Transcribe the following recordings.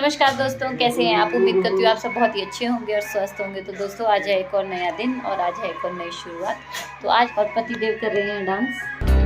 नमस्कार दोस्तों, कैसे हैं आप। उम्मीद करती हूँ आप सब बहुत ही अच्छे होंगे और स्वस्थ होंगे। तो दोस्तों आज है एक और नया दिन और आज है एक और नई शुरुआत। तो आज और पतिदेव कर रहे हैं डांस।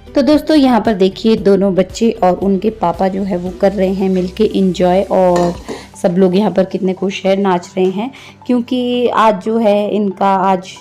तो दोस्तों यहाँ पर देखिए दोनों बच्चे और उनके पापा जो है वो कर रहे हैं मिलके एंजॉय, और सब लोग यहाँ पर कितने खुश हैं, नाच रहे हैं, क्योंकि आज जो है इनका आज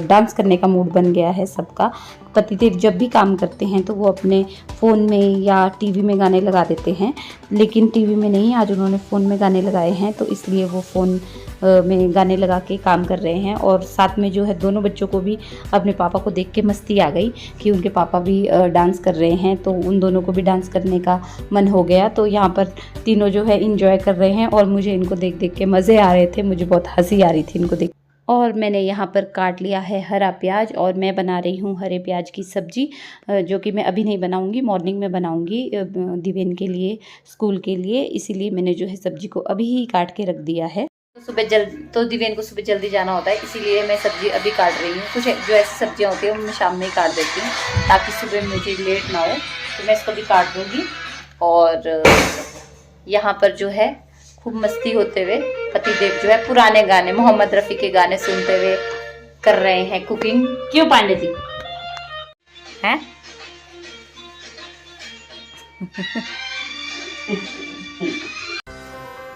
डांस करने का मूड बन गया है सबका। पतिदेव जब भी काम करते हैं तो वो अपने फ़ोन में या टीवी में गाने लगा देते हैं, लेकिन टीवी में नहीं, आज उन्होंने फ़ोन में गाने लगाए हैं, तो इसलिए वो फ़ोन में गाने लगा के काम कर रहे हैं। और साथ में जो है दोनों बच्चों को भी अपने पापा को देख के मस्ती आ गई कि उनके पापा भी डांस कर रहे हैं, तो उन दोनों को भी डांस करने का मन हो गया। तो यहाँ पर तीनों जो है इंजॉय कर रहे हैं और मुझे इनको देख देख के मज़े आ रहे थे, मुझे बहुत हंसी आ रही थी इनको देख। और मैंने यहाँ पर काट लिया है हरा प्याज और मैं बना रही हूँ हरे प्याज की सब्ज़ी, जो कि मैं अभी नहीं बनाऊँगी, मॉर्निंग में बनाऊँगी दिवेन के लिए, स्कूल के लिए। इसीलिए मैंने जो है सब्ज़ी को अभी ही काट के रख दिया है। तो दिवेन को सुबह जल्दी जाना होता है, इसीलिए मैं सब्ज़ी अभी काट रही हूँ। कुछ जो ऐसी सब्जियाँ होती हैं वो मैं शाम में ही काट देती हूँ ताकि सुबह मुझे लेट ना हो, तो मैं इसको भी काट दूँगी। और यहाँ पर जो है खूब मस्ती होते हुए पतिदेव जो है पुराने गाने, मोहम्मद रफ़ी के गाने सुनते हुए कर रहे हैं कुकिंग। क्यों पांडे जी हैं?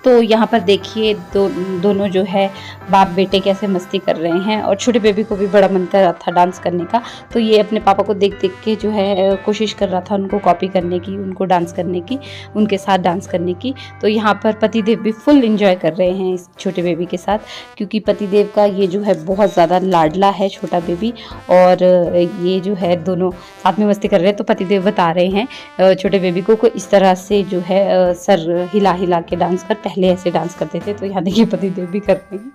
तो यहाँ पर देखिए दोनों जो है बाप बेटे कैसे मस्ती कर रहे हैं, और छोटे बेबी को भी बड़ा मन कर रहा था डांस करने का, तो ये अपने पापा को देख देख के जो है कोशिश कर रहा था उनको कॉपी करने की, उनको डांस करने की, उनके साथ डांस करने की। तो यहाँ पर पतिदेव भी फुल एंजॉय कर रहे हैं इस छोटे बेबी के साथ, क्योंकि पतिदेव का ये जो है बहुत ज़्यादा लाडला है छोटा बेबी, और ये जो है दोनों साथ में मस्ती कर रहे हैं। तो पतिदेव बता रहे हैं छोटे बेबी को इस तरह से जो है सर हिला हिला के डांस कर, पहले ऐसे डांस करते थे। तो यहाँ देखिए पतिदेव भी कर रहे हैं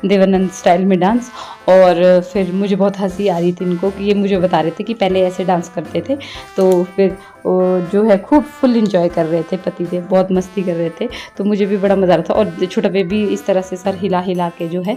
देवानंद स्टाइल में डांस। और फिर मुझे बहुत हंसी आ रही थी इनको कि ये मुझे बता रहे थे कि पहले ऐसे डांस करते थे। तो फिर जो है खूब फुल एंजॉय कर रहे थे पतिदेव, बहुत मस्ती कर रहे थे, तो मुझे भी बड़ा मज़ा आ रहा था। और छोटा बेबी इस तरह से सर हिला हिला के जो है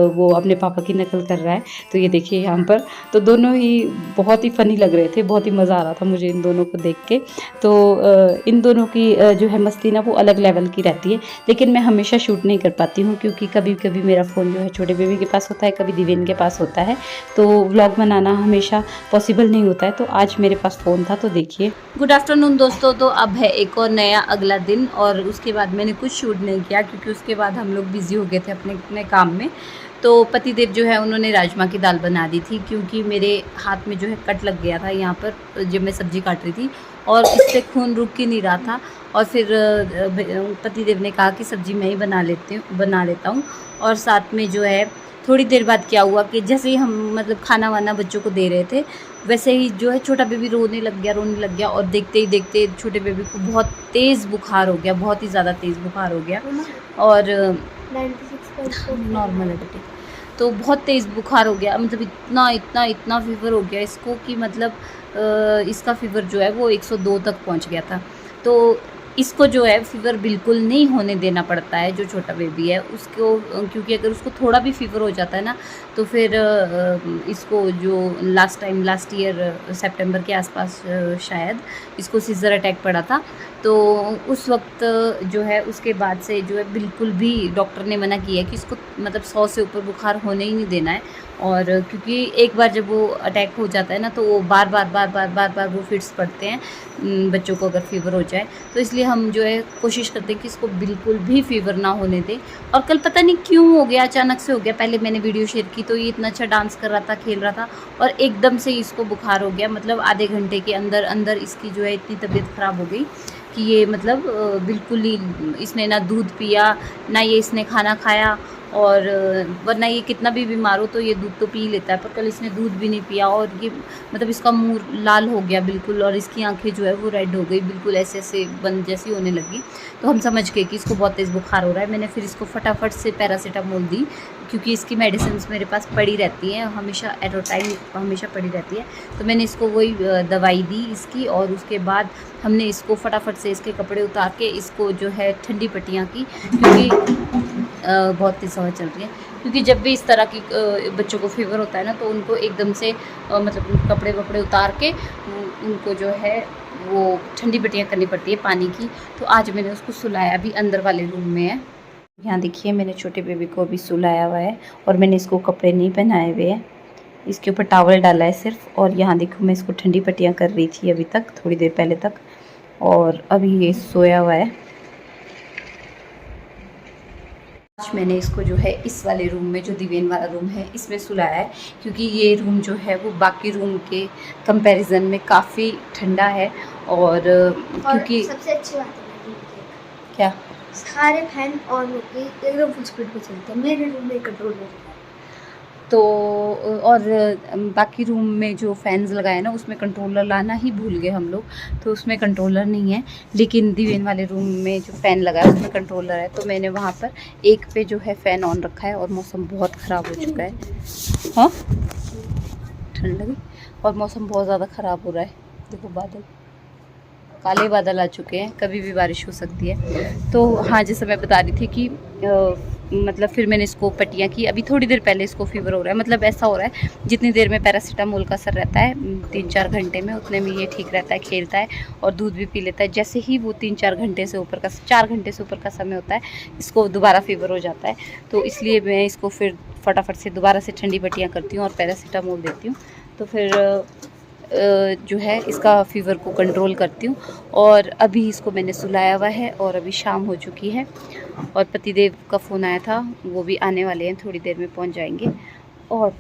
वो अपने पापा की नकल कर रहा है। तो ये देखिए यहाँ पर तो दोनों ही बहुत ही फ़नी लग रहे थे, बहुत ही मज़ा आ रहा था मुझे इन दोनों को देख के। तो इन दोनों की जो है मस्ती ना वो अलग लेवल की रहती है, लेकिन मैं हमेशा शूट नहीं कर पाती हूँ, क्योंकि कभी कभी मेरा फ़ोन जो है छोटे बेबी के पास होता है, कभी दिवेन के पास होता है, तो व्लॉग बनाना हमेशा पॉसिबल नहीं होता है। तो आज मेरे पास फ़ोन था, तो देखिए। गुड आफ्टरनून दोस्तों। तो अब है एक और नया अगला दिन, और उसके बाद मैंने कुछ शूट नहीं किया, क्योंकि उसके बाद हम लोग बिज़ी हो गए थे अपने अपने काम में। तो पतिदेव जो है उन्होंने राजमा की दाल बना दी थी, क्योंकि मेरे हाथ में जो है कट लग गया था यहाँ पर जब मैं सब्ज़ी काट रही थी, और इससे खून रुक ही नहीं रहा था। और फिर पतिदेव ने कहा कि सब्ज़ी मैं ही बना लेता हूँ। और साथ में जो है थोड़ी देर बाद क्या हुआ कि जैसे ही हम मतलब खाना वाना बच्चों को दे रहे थे, वैसे ही जो है छोटा बेबी रोने लग गया। और देखते ही देखते छोटे बेबी को बहुत तेज़ बुखार हो गया, बहुत ही ज़्यादा तेज़ बुखार हो गया, और 96 नॉर्मल है बेटे। तो बहुत तेज़ बुखार हो गया, मतलब इतना फीवर हो गया इसको कि मतलब इसका फीवर जो है वो 102 तक पहुंच गया था। तो इसको जो है फीवर बिल्कुल नहीं होने देना पड़ता है, जो छोटा बेबी है उसको, क्योंकि अगर उसको थोड़ा भी फीवर हो जाता है ना, तो फिर इसको जो लास्ट ईयर सितंबर के आसपास शायद इसको सीजर अटैक पड़ा था। तो उस वक्त जो है उसके बाद से जो है बिल्कुल भी डॉक्टर ने मना किया है कि इसको मतलब 100 से ऊपर बुखार होने ही नहीं देना है। और क्योंकि एक बार जब वो अटैक हो जाता है ना, तो वो बार बार वो फिट्स पड़ते हैं बच्चों को अगर फीवर हो जाए। तो इसलिए हम जो है कोशिश करते हैं कि इसको बिल्कुल भी फीवर ना होने दें। और कल पता नहीं क्यों हो गया, अचानक से हो गया। पहले मैंने वीडियो शेयर की तो ये इतना अच्छा डांस कर रहा था, खेल रहा था, और एकदम से इसको बुखार हो गया। मतलब आधे घंटे के अंदर इसकी जो है इतनी तबीयत ख़राब हो गई कि ये मतलब बिल्कुल ही इसने ना दूध पिया, ना ये इसने खाना खाया, और वरना ये कितना भी बीमार हो तो ये दूध तो पी लेता है, पर कल इसने दूध भी नहीं पिया और ये मतलब इसका मुंह लाल हो गया बिल्कुल और इसकी आंखें जो है वो रेड हो गई, बिल्कुल ऐसे ऐसे बंद जैसी होने लगी। तो हम समझ गए कि इसको बहुत तेज़ बुखार हो रहा है। मैंने फिर इसको फटाफट से पैरासीटामोल दी, क्योंकि इसकी मेडिसिन मेरे पास पड़ी रहती हैं हमेशा, एट अ टाइम हमेशा पड़ी रहती है। तो मैंने इसको वही दवाई दी इसकी, और उसके बाद हमने इसको फटाफट से इसके कपड़े उतार के इसको जो है ठंडी पट्टियाँ की, क्योंकि बहुत तेज़ हवा चल रही है। क्योंकि जब भी इस तरह की बच्चों को फीवर होता है ना, तो उनको एकदम से मतलब कपड़े वपड़े उतार के उनको जो है वो ठंडी पट्टियाँ करनी पड़ती है पानी की। तो आज मैंने उसको सुलाया भी, अंदर वाले रूम में है। यहाँ देखिए मैंने छोटे बेबी को अभी सुलाया हुआ है और मैंने इसको कपड़े नहीं पहनाए हुए हैं, इसके ऊपर टॉवल डाला है सिर्फ। और यहाँ देखो मैं इसको ठंडी पट्टियाँ कर रही थी अभी तक, थोड़ी देर पहले तक, और अभी ये सोया हुआ है। आज मैंने इसको जो है इस वाले रूम में, जो दिवेन वाला रूम है, इसमें सुलाया है, क्योंकि ये रूम जो है वो बाकी रूम के कंपैरिजन में काफ़ी ठंडा है। और क्योंकि सबसे अच्छी बात है क्या, सारे फैन ऑन होके एकदम फुल स्पीड पे चलते हैं, मेरे रूम में कंट्रोल नहीं है। तो और बाकी रूम में जो फैंस लगाए ना उसमें कंट्रोलर लाना ही भूल गए हम लोग, तो उसमें कंट्रोलर नहीं है। लेकिन दिवेन वाले रूम में जो फ़ैन लगा है उसमें कंट्रोलर है। तो मैंने वहाँ पर एक पे जो है फ़ैन ऑन रखा है, और मौसम बहुत ख़राब हो चुका है। हाँ, ठंड लगी और मौसम बहुत ज़्यादा ख़राब हो रहा है। देखो बादल, काले बादल आ चुके हैं, कभी भी बारिश हो सकती है। तो हाँ, जैसे मैं बता रही थी कि मतलब फिर मैंने इसको पट्टियाँ की। अभी थोड़ी देर पहले इसको फीवर हो रहा है, मतलब ऐसा हो रहा है जितनी देर में पैरासीटामोल का असर रहता है 3-4 घंटे में, उतने में ये ठीक रहता है, खेलता है और दूध भी पी लेता है। जैसे ही वो 3-4 घंटे से ऊपर का, 4 घंटे से ऊपर का समय होता है, इसको दोबारा फीवर हो जाता है। तो इसलिए मैं इसको फिर फटाफट से दोबारा से ठंडी पट्टियाँ करती हूँ और पैरासीटामोल देती हूँ। तो फिर जो है इसका फ़ीवर को कंट्रोल करती हूँ। और अभी इसको मैंने सुलाया हुआ है और अभी शाम हो चुकी है, और पतिदेव का फ़ोन आया था, वो भी आने वाले हैं, थोड़ी देर में पहुँच जाएंगे। और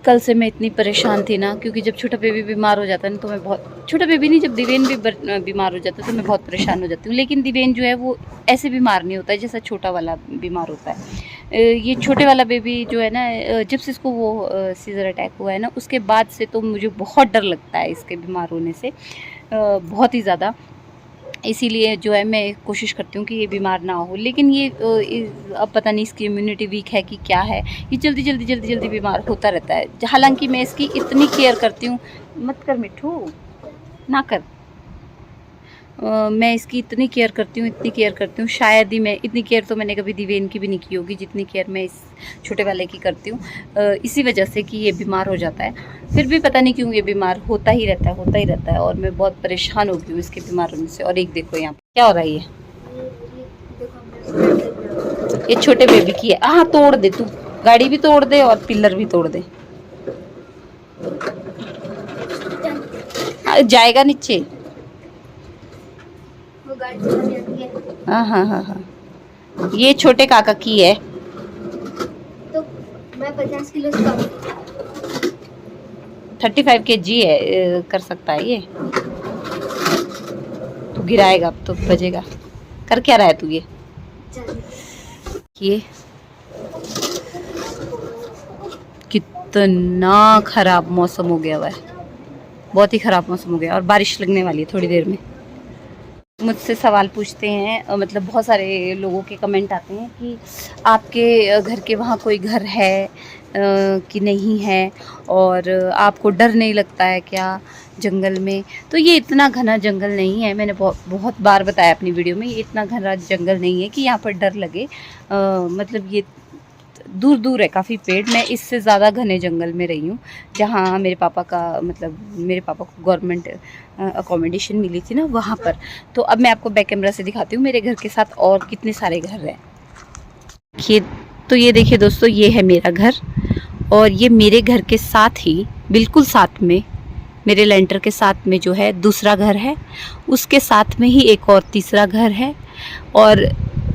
कल से मैं इतनी परेशान थी ना, क्योंकि जब छोटा बेबी बीमार हो जाता है ना, तो मैं बहुत, छोटा बेबी नहीं, जब दिवेन भी बीमार हो जाता है तो मैं बहुत परेशान हो जाती हूँ। लेकिन दिवेन जो है वो ऐसे बीमार नहीं होता है जैसा छोटा वाला बीमार होता है। ये छोटे वाला बेबी जो है ना, जब से इसको वो सीजर अटैक हुआ है ना, उसके बाद से तो मुझे बहुत डर लगता है इसके बीमार होने से, बहुत ही ज़्यादा। इसीलिए जो है मैं कोशिश करती हूँ कि ये बीमार ना हो। लेकिन ये अब पता नहीं इसकी इम्यूनिटी वीक है कि क्या है, ये जल्दी बीमार होता रहता है। हालांकि मैं इसकी इतनी केयर करती हूँ, मत कर मिठू, ना कर। मैं इसकी इतनी केयर करती हूँ, शायद ही मैं इतनी केयर तो मैंने कभी दिवेन की भी नहीं की होगी जितनी केयर मैं इस छोटे वाले की करती हूँ। इसी वजह से कि ये बीमार हो जाता है, फिर भी पता नहीं क्यों ये बीमार होता ही रहता है और मैं बहुत परेशान हो गई हूँ इसके बीमार होने से। और एक देखो यहाँ क्या हो रहा है, ये छोटे बेबी की है। हाँ, तोड़ दे तू, गाड़ी भी तोड़ दे और पिलर भी तोड़ दे, जाएगा नीचे। हाँ, ये छोटे काका की है। तो मैं 50 किलो से कम, 35 kg है, कर सकता है ये। तू गिराएगा अब तो बजेगा। कर क्या रहा है तू ये कितना खराब मौसम हो गया हुआ है, बहुत ही खराब मौसम हो गया, और बारिश लगने वाली है थोड़ी देर में। मुझसे सवाल पूछते हैं, मतलब बहुत सारे लोगों के कमेंट आते हैं कि आपके घर के वहाँ कोई घर है कि नहीं है, और आपको डर नहीं लगता है क्या जंगल में। तो ये इतना घना जंगल नहीं है, मैंने बहुत बार बताया अपनी वीडियो में, ये इतना घना जंगल नहीं है कि यहाँ पर डर लगे। मतलब ये दूर दूर है काफ़ी पेड़। मैं इससे ज़्यादा घने जंगल में रही हूँ, जहाँ मेरे पापा को गवर्नमेंट अकोमोडेशन मिली थी ना, वहाँ पर। तो अब मैं आपको बैक कैमरा से दिखाती हूँ मेरे घर के साथ और कितने सारे घर हैं। ये देखिए दोस्तों, ये है मेरा घर, और ये मेरे घर के साथ ही, बिल्कुल साथ में, मेरे लेंटर के साथ में जो है दूसरा घर है, उसके साथ में ही एक और तीसरा घर है, और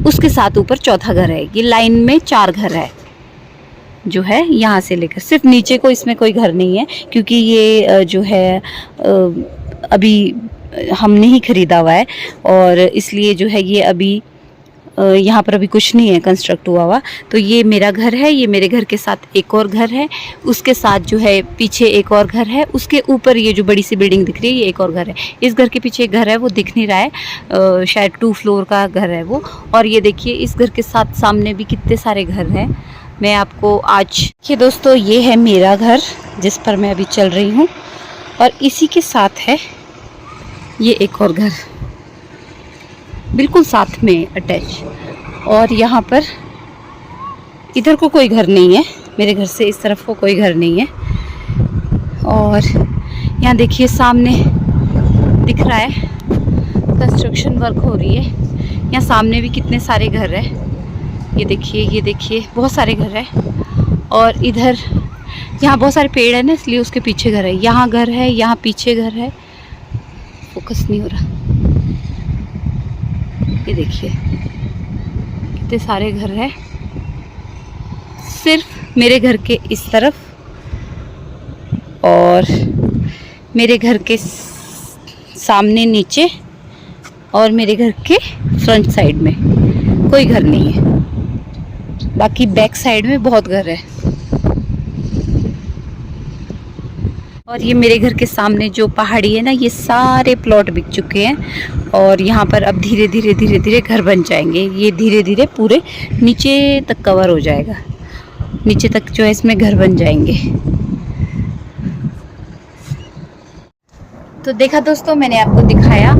उसके साथ ऊपर चौथा घर है। ये लाइन में 4 घर है जो है, यहाँ से लेकर सिर्फ नीचे को इसमें कोई घर नहीं है, क्योंकि ये जो है अभी हमने ही ख़रीदा हुआ है, और इसलिए जो है ये अभी यहाँ पर अभी कुछ नहीं है कंस्ट्रक्ट हुआ। तो ये मेरा घर है, ये मेरे घर के साथ एक और घर है, उसके साथ जो है पीछे एक और घर है, उसके ऊपर ये जो बड़ी सी बिल्डिंग दिख रही है ये एक और घर है। इस घर के पीछे एक घर है, वो दिख नहीं रहा है, शायद 2 फ्लोर का घर है वो। और ये देखिए इस घर के साथ सामने भी कितने सारे घर हैं। मैं आपको आज देखिए दोस्तों, ये है मेरा घर जिस पर मैं अभी चल रही हूँ, और इसी के साथ है ये एक और घर, बिल्कुल साथ में अटैच। और यहाँ पर इधर को कोई घर नहीं है, मेरे घर से इस तरफ को कोई घर नहीं है। और यहाँ देखिए सामने दिख रहा है कंस्ट्रक्शन वर्क हो रही है। यहाँ सामने भी कितने सारे घर है, ये देखिए बहुत सारे घर है। और इधर यहाँ बहुत सारे पेड़ है ना, इसलिए उसके पीछे घर है। यहाँ घर है, यहाँ पीछे घर है, फोकस नहीं हो रहा। ये देखिए कितने सारे घर है सिर्फ मेरे घर के इस तरफ, और मेरे घर के सामने नीचे, और मेरे घर के फ्रंट साइड में कोई घर नहीं है। बाकी बैक साइड में बहुत घर है। और ये मेरे घर के सामने जो पहाड़ी है ना, ये सारे प्लॉट बिक चुके हैं। और यहाँ पर अब धीरे धीरे घर बन जाएंगे। ये धीरे धीरे पूरे नीचे तक कवर हो जाएगा, नीचे तक जो है इसमें घर बन जाएंगे। तो देखा दोस्तों, मैंने आपको दिखाया।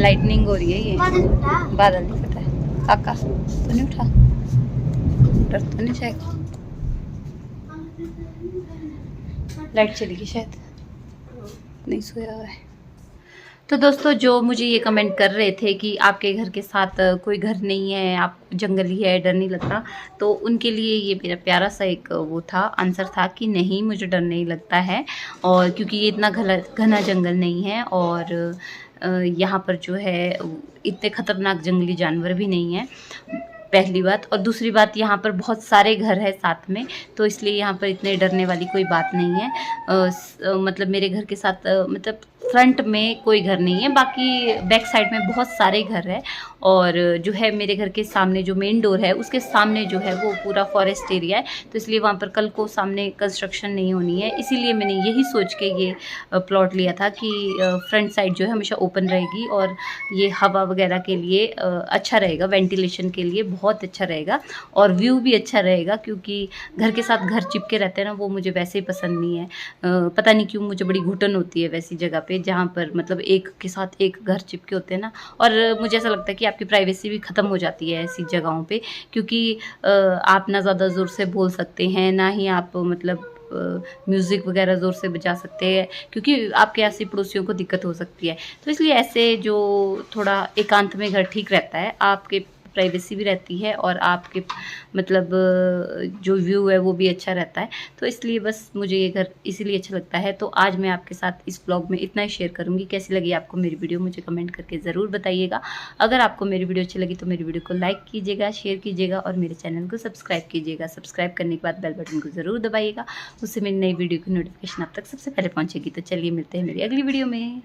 लाइटनिंग हो रही है, ये बादल नहीं पता है। काका तो नहीं उठा, डर तो नहीं जाएगा। लाइट चली गई शायद, नहीं सोया हुआ है। तो दोस्तों, जो मुझे ये कमेंट कर रहे थे कि आपके घर के साथ कोई घर नहीं है, आप जंगल ही है, डर नहीं लगता, तो उनके लिए ये मेरा प्यारा सा एक वो था, आंसर था कि नहीं, मुझे डर नहीं लगता है। और क्योंकि ये इतना घना जंगल नहीं है, और यहाँ पर जो है इतने ख़तरनाक जंगली जानवर भी नहीं है, पहली बात। और दूसरी बात, यहाँ पर बहुत सारे घर हैं साथ में, तो इसलिए यहाँ पर इतने डरने वाली कोई बात नहीं है। मतलब मेरे घर के साथ मतलब फ्रंट में कोई घर नहीं है, बाकी बैक साइड में बहुत सारे घर हैं। और जो है मेरे घर के सामने जो मेन डोर है, उसके सामने जो है वो पूरा फॉरेस्ट एरिया है, तो इसलिए वहाँ पर कल को सामने कंस्ट्रक्शन नहीं होनी है। इसीलिए मैंने यही सोच के ये प्लॉट लिया था कि फ्रंट साइड जो है हमेशा ओपन रहेगी, और ये हवा वगैरह के लिए अच्छा रहेगा, वेंटिलेशन के लिए बहुत अच्छा रहेगा, और व्यू भी अच्छा रहेगा। क्योंकि घर के साथ घर चिपके रहते हैं ना, वो मुझे वैसे ही पसंद नहीं है। पता नहीं क्यों मुझे बड़ी घुटन होती है वैसी जगह पे, जहाँ पर मतलब एक के साथ एक घर चिपके होते हैं ना। और मुझे ऐसा लगता है कि आपकी प्राइवेसी भी ख़त्म हो जाती है ऐसी जगहों पे, क्योंकि आप ना ज़्यादा ज़ोर से बोल सकते हैं, ना ही आप मतलब म्यूज़िक वगैरह ज़ोर से बजा सकते हैं, क्योंकि आपके ऐसी पड़ोसियों को दिक्कत हो सकती है। तो इसलिए ऐसे जो थोड़ा एकांत में घर ठीक रहता है, आपके प्राइवेसी भी रहती है, और आपके मतलब जो व्यू है वो भी अच्छा रहता है। तो इसलिए बस मुझे ये घर इसीलिए अच्छा लगता है। तो आज मैं आपके साथ इस ब्लॉग में इतना ही शेयर करूँगी। कैसी लगी आपको मेरी वीडियो, मुझे कमेंट करके ज़रूर बताइएगा। अगर आपको मेरी वीडियो अच्छी लगी तो मेरी वीडियो को लाइक कीजिएगा, शेयर कीजिएगा, और मेरे चैनल को सब्सक्राइब कीजिएगा। सब्सक्राइब करने के बाद बेल बटन को ज़रूर दबाइएगा, उससे मेरी नई वीडियो की नोटिफिकेशन आप तक सबसे पहले पहुँचेगी। तो चलिए मिलते हैं मेरी अगली वीडियो में।